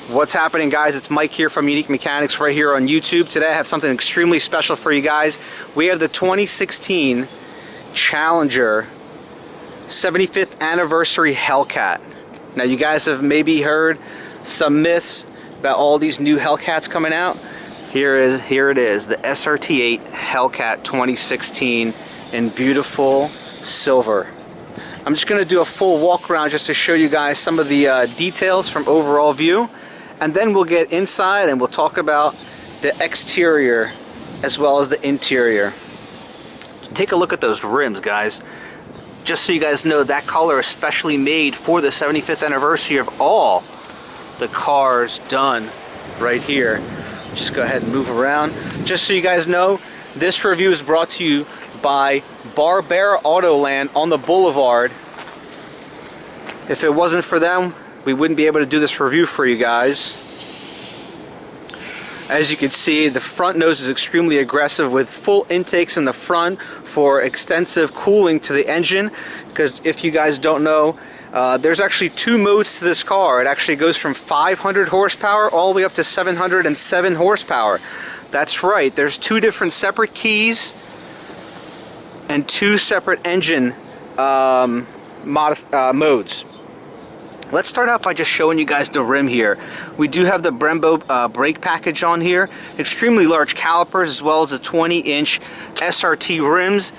What's happening, guys? It's Mike here from Unique Mechanics right here on YouTube. Today I have something extremely special for you guys. We have the 2016 Challenger 75th Anniversary Hellcat. Now you guys have maybe heard some myths about all these new Hellcats coming out. Here it is, the SRT Hellcat 2016 in beautiful silver. I'm just going to do a full walk around just to show you guys some of the details from overall view, and then we'll get inside and we'll talk about the exterior as well as the interior. Take a look at those rims, guys. Just so you guys know, that color is specially made for the 75th anniversary of all the cars done right here. Just go ahead and move around. Just so you guys know, this review is brought to you by Barbera Autoland on the Boulevard. If it wasn't for them, we wouldn't be able to do this review for you guys. As you can see, the front nose is extremely aggressive with full intakes in the front for extensive cooling to the engine. Because if you guys don't know, there's actually two modes to this car. It actually goes from 500 horsepower all the way up to 707 horsepower. That's right, there's two different separate keys and two separate engine modes. Let's start out by just showing you guys the rim here. We do have the Brembo brake package on here, extremely large calipers, as well as the 20-inch SRT rims.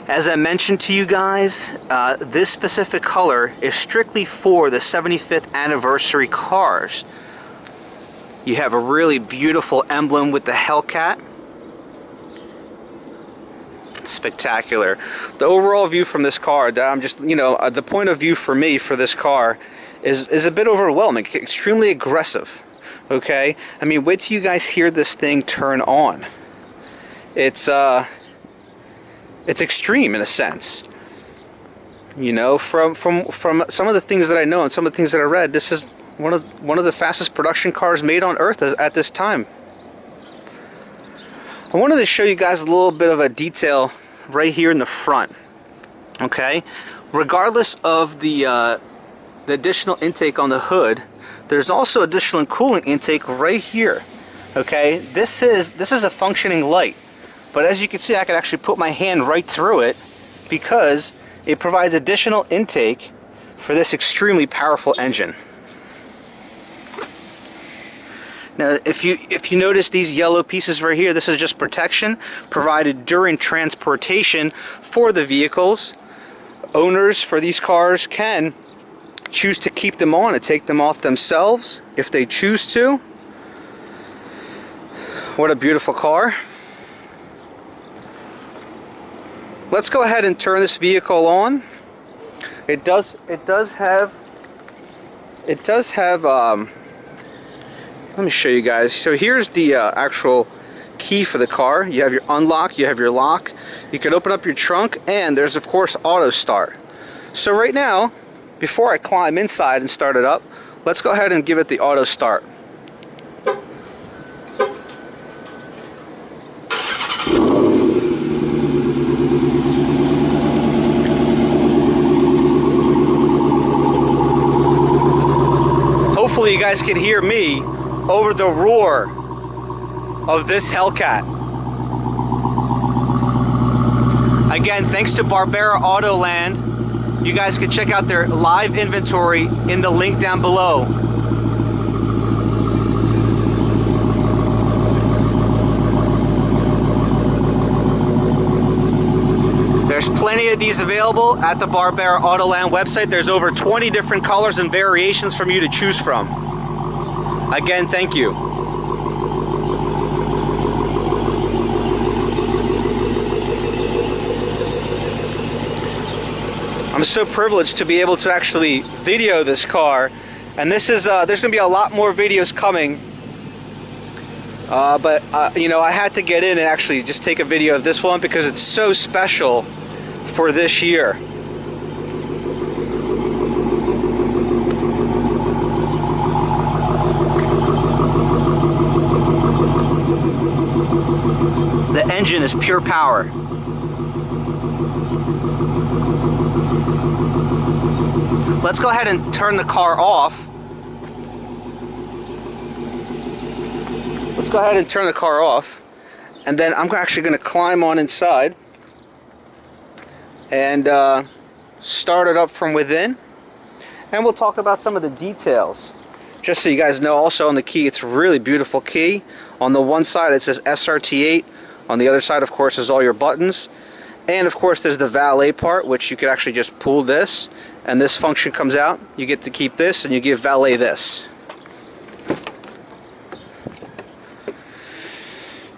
As I mentioned to you guys, this specific color is strictly for the 75th anniversary cars. You have a really beautiful emblem with the Hellcat. It's spectacular. The overall view from this car, I'm just, the point of view for me for this car is a bit overwhelming, extremely aggressive. Okay, I mean, wait till you guys hear this thing turn on. It's extreme in a sense. You know, from some of the things that I know and some of the things that I read, this is one of the fastest production cars made on earth at this time. I wanted to show you guys a little bit of a detail right here in the front. Okay, regardless of the additional intake on the hood, there's also additional cooling intake right here. Okay, this is a functioning light, but as you can see, I can actually put my hand right through it because it provides additional intake for this extremely powerful engine. Now, if you notice these yellow pieces right here, this is just protection provided during transportation for the vehicles. Owners for these cars can choose to keep them on and take them off themselves if they choose to. What a beautiful car. Let's go ahead and turn this vehicle on. It does have let me show you guys. So here's the actual key for the car. You have your unlock, you have your lock, you can open up your trunk, and there's of course auto start. So right now, before I climb inside and start it up, let's go ahead and give it the auto start. Hopefully you guys can hear me over the roar of this Hellcat. Again, thanks to Barbera Autoland. You guys can check out their live inventory in the link down below. There's plenty of these available at the Barbera Autoland website. There's over 20 different colors and variations for you to choose from. Again, thank you. I'm so privileged to be able to actually video this car, and this is there's going to be a lot more videos coming. But I had to get in and actually just take a video of this one because it's so special for this year. The engine is pure power. Let's go ahead and turn the car off. let's go ahead and turn the car off, and then I'm actually going to climb on inside and start it up from within, and we'll talk about some of the details. Just so you guys know, also on the key, it's a really beautiful key. On the one side it says SRT 8, on the other side of course is all your buttons, and of course there's the valet part, which you could actually just pull this and this function comes out. You get to keep this and you give valet this.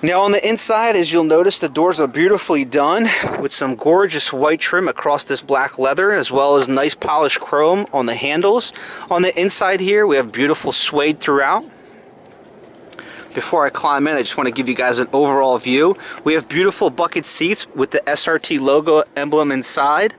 Now on the inside, as you'll notice, the doors are beautifully done with some gorgeous white trim across this black leather, as well as nice polished chrome on the handles. On the inside here, we have beautiful suede throughout. Before I climb in, I just want to give you guys an overall view. We have beautiful bucket seats with the SRT logo emblem inside.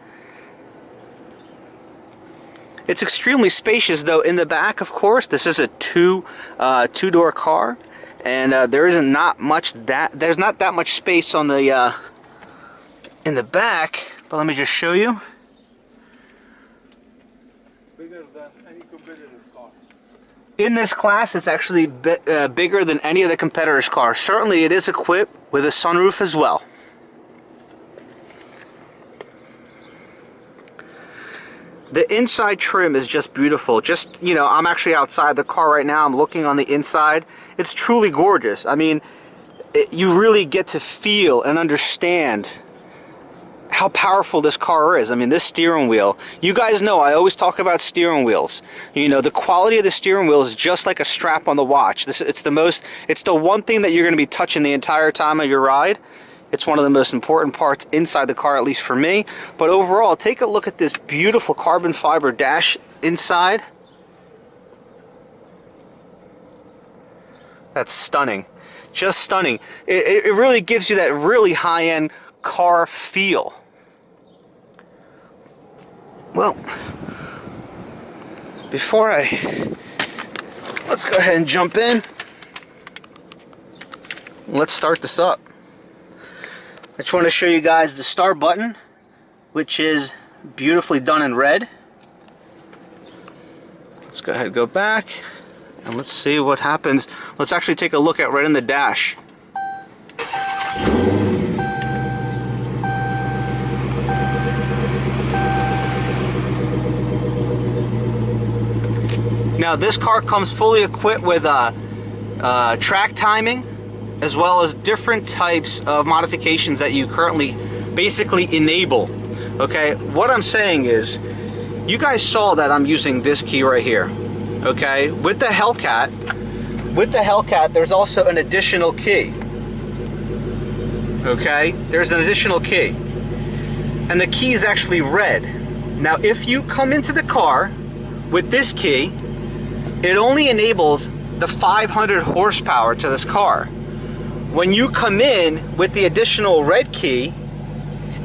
It's extremely spacious though in the back, of course. This is a two-door car. And there's not that much space on the in the back, but let me just show you. Bigger than any competitor's car. In this class, it's actually bigger than any of the competitors' cars. Certainly, it is equipped with a sunroof as well. The inside trim is just beautiful. Just, you know, I'm actually outside the car right now. I'm looking on the inside. It's truly gorgeous. I mean, you really get to feel and understand how powerful this car is. I mean, this steering wheel. You guys know I always talk about steering wheels. You know, the quality of the steering wheel is just like a strap on the watch. It's the one thing that you're going to be touching the entire time of your ride. It's one of the most important parts inside the car, at least for me. But overall, take a look at this beautiful carbon fiber dash inside. That's stunning. Just stunning. It really gives you that really high-end car feel. Well, let's go ahead and jump in. Let's start this up. I just want to show you guys the start button, which is beautifully done in red. Let's go ahead and go back and let's see what happens. Let's actually take a look at right in the dash. Now this car comes fully equipped with track timing, as well as different types of modifications that you currently basically enable. Okay, what I'm saying is, you guys saw that I'm using this key right here. Okay, with the HELLCAT, there's also an additional key. Okay, there's an additional key, and the key is actually red. Now, if you come into the car with this key, it only enables the 500 horsepower to this car. When you come in with the additional red key,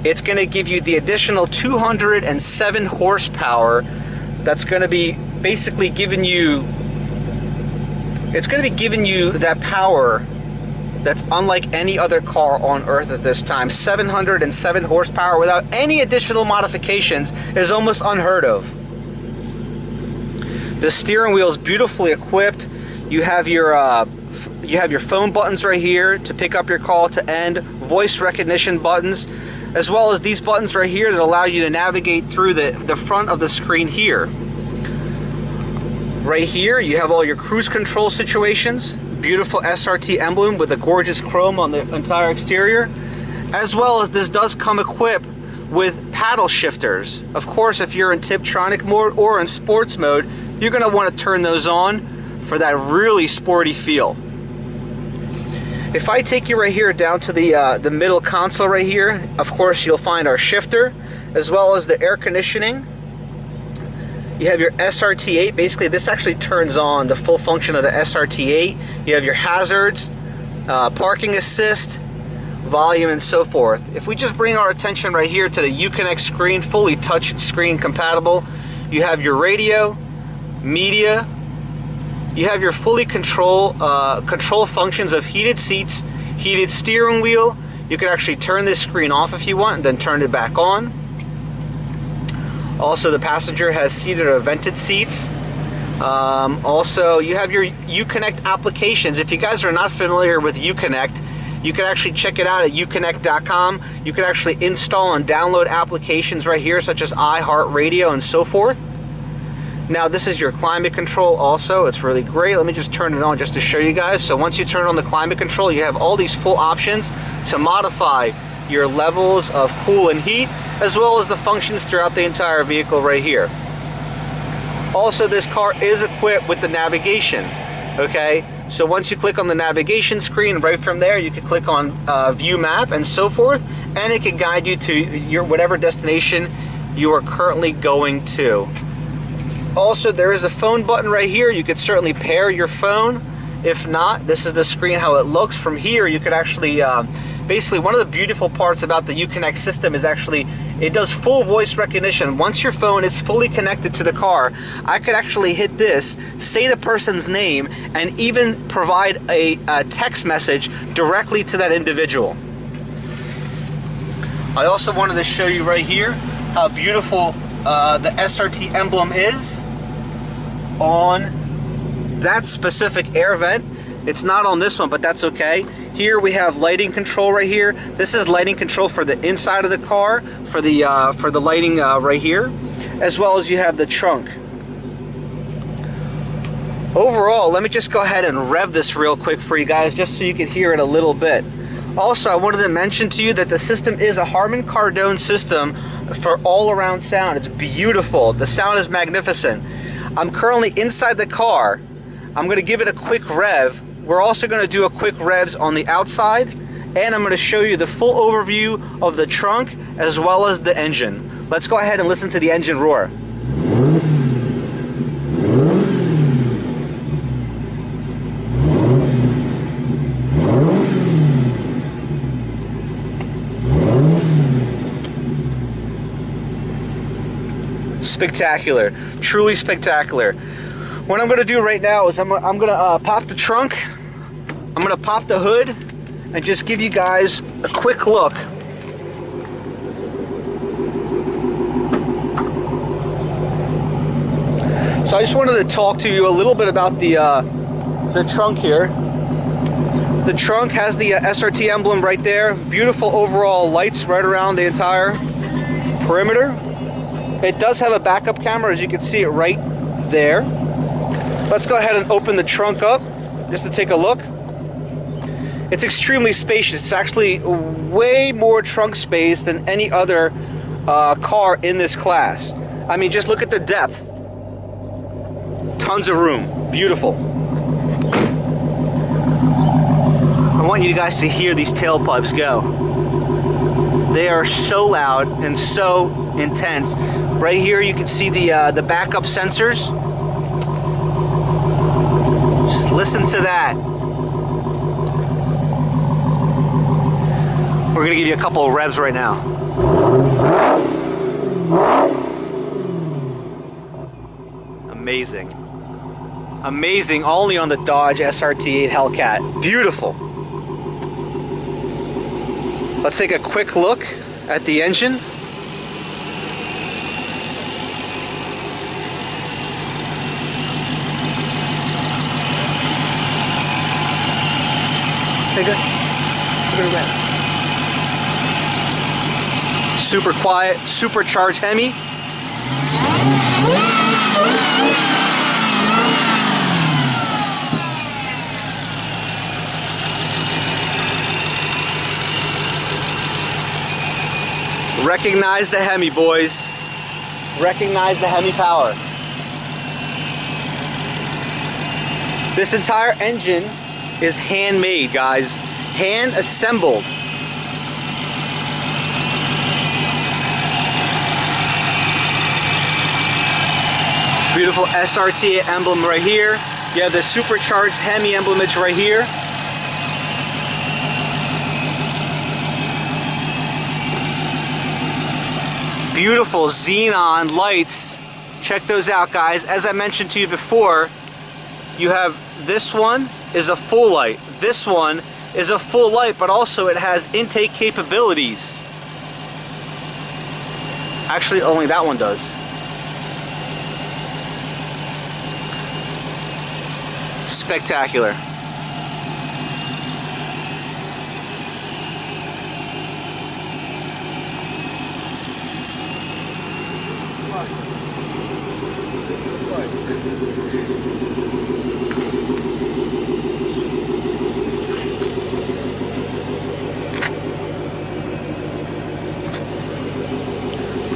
it's going to give you the additional 207 horsepower. That's going to be basically giving you, it's going to be giving you that power that's unlike any other car on earth at this time. 707 horsepower without any additional modifications is almost unheard of. The steering wheel is beautifully equipped. You have your phone buttons right here to pick up your call to end, voice recognition buttons, as well as these buttons right here that allow you to navigate through the front of the screen here. Right here you have all your cruise control situations, beautiful SRT emblem with a gorgeous chrome on the entire exterior, as well as this does come equipped with paddle shifters. Of course, if you're in Tiptronic mode or in sports mode, you're going to want to turn those on for that really sporty feel. If I take you right here down to the middle console right here, of course you'll find our shifter, as well as the air conditioning. You have your SRT 8. Basically, this actually turns on the full function of the SRT 8. You have your hazards, parking assist, volume, and so forth. If we just bring our attention right here to the Uconnect screen, fully touch screen compatible, you have your radio, media, you have your fully control functions of heated seats, heated steering wheel. You can actually turn this screen off if you want and then turn it back on. Also, the passenger has heated or vented seats. Also, you have your Uconnect applications. If you guys are not familiar with Uconnect, you can actually check it out at uconnect.com. You can actually install and download applications right here, such as iHeartRadio and so forth. Now, this is your climate control also. It's really great. Let me just turn it on just to show you guys. So once you turn on the climate control, you have all these full options to modify your levels of cool and heat, as well as the functions throughout the entire vehicle right here. Also, this car is equipped with the navigation, okay? So once you click on the navigation screen, right from there, you can click on view map and so forth, and it can guide you to your whatever destination you are currently going to. Also, there is a phone button right here. You could certainly pair your phone. If not, this is the screen how it looks. From here, you could actually, basically one of the beautiful parts about the Uconnect system is actually it does full voice recognition. Once your phone is fully connected to the car, I could actually hit this, say the person's name, and even provide a text message directly to that individual. I also wanted to show you right here how beautiful the SRT emblem is on that specific air vent. It's not on this one, but that's okay. Here we have lighting control right here. This is lighting control for the inside of the car, for the lighting right here, as well as you have the trunk. Overall, let me just go ahead and rev this real quick for you guys, just so you can hear it a little bit. Also, I wanted to mention to you that the system is a Harman Kardon system for all-around sound. It's beautiful. The sound is magnificent. I'm currently inside the car. I'm going to give it a quick rev. We're also going to do a quick revs on the outside, and I'm going to show you the full overview of the trunk as well as the engine. Let's go ahead and listen to the engine roar. Spectacular, truly spectacular. What I'm going to do right now is I'm going to pop the trunk, I'm going to pop the hood, and just give you guys a quick look. So I just wanted to talk to you a little bit about the trunk here. The trunk has the SRT emblem right there. Beautiful overall lights right around the entire perimeter. It does have a backup camera, as you can see it right there. Let's go ahead and open the trunk up just to take a look. It's extremely spacious. It's actually way more trunk space than any other car in this class. I mean, just look at the depth. Tons of room. Beautiful. I want you guys to hear these tailpipes go. They are so loud and so intense. Right here you can see the backup sensors. Just listen to that. We're gonna give you a couple of revs right now. Amazing. Amazing, only on the Dodge SRT HELLCAT. Beautiful. Let's take a quick look at the engine. Super quiet, supercharged Hemi. Recognize the Hemi, boys. Recognize the Hemi power. This entire engine is handmade, guys. Hand assembled. Beautiful SRT emblem right here. You have the supercharged Hemi emblem right here. Beautiful xenon lights. Check those out, guys. As I mentioned to you before, you have this one is a full light. This one is a full light, but also it has intake capabilities. Actually, only that one does. Spectacular.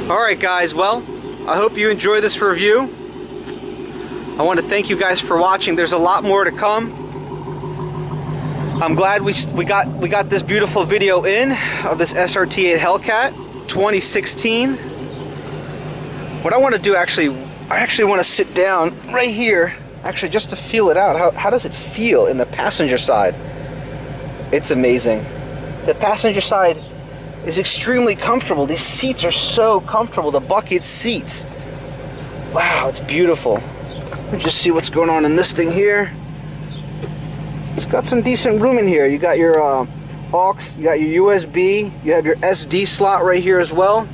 Alright guys, well, I hope you enjoyed this review. I want to thank you guys for watching. There's a lot more to come. I'm glad we got this beautiful video in of this SRT HELLCAT 2016. What I want to do I actually want to sit down right here, actually just to feel it out. How does it feel in the passenger side? It's amazing. The passenger side is extremely comfortable. These seats are so comfortable, the bucket seats. Wow, it's beautiful. Let me just see what's going on in this thing here. It's got some decent room in here. You got your aux, you got your USB, you have your SD slot right here as well.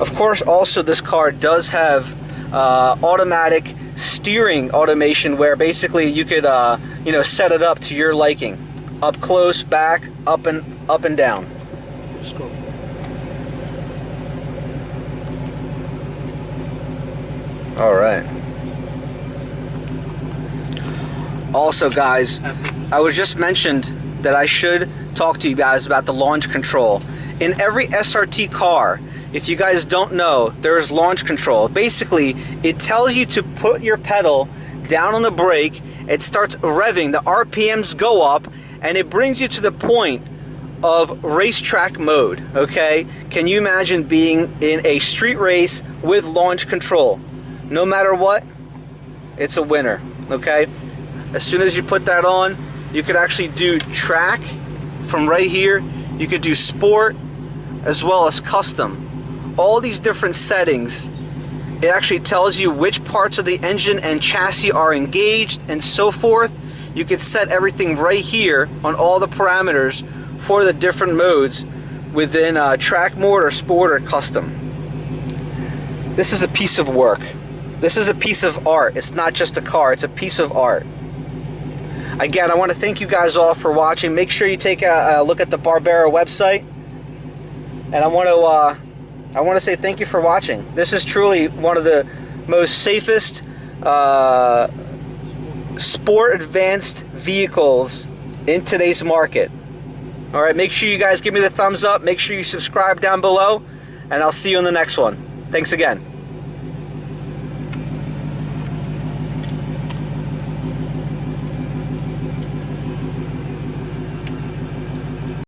Of course, also this car does have automatic steering automation, where basically you could you know, set it up to your liking. Up close, back, up and down. Just go. All right. Also, guys, I was just mentioned that I should talk to you guys about the launch control. In every SRT car, if you guys don't know, there is launch control. Basically, it tells you to put your pedal down on the brake. It starts revving. The RPMs go up, and it brings you to the point of racetrack mode. Okay? Can you imagine being in a street race with launch control? No matter what, it's a winner. Okay? As soon as you put that on, you could actually do track from right here. You could do sport as well as custom. All these different settings, it actually tells you which parts of the engine and chassis are engaged and so forth. You could set everything right here on all the parameters for the different modes within track mode or sport or custom. This is a piece of work. This is a piece of art. It's not just a car, it's a piece of art. Again, I want to thank you guys all for watching. Make sure you take a look at the Barbera website. And I want to say thank you for watching. This is truly one of the most safest sport advanced vehicles in today's market. All right, make sure you guys give me the thumbs up. Make sure you subscribe down below, and I'll see you in the next one. Thanks again.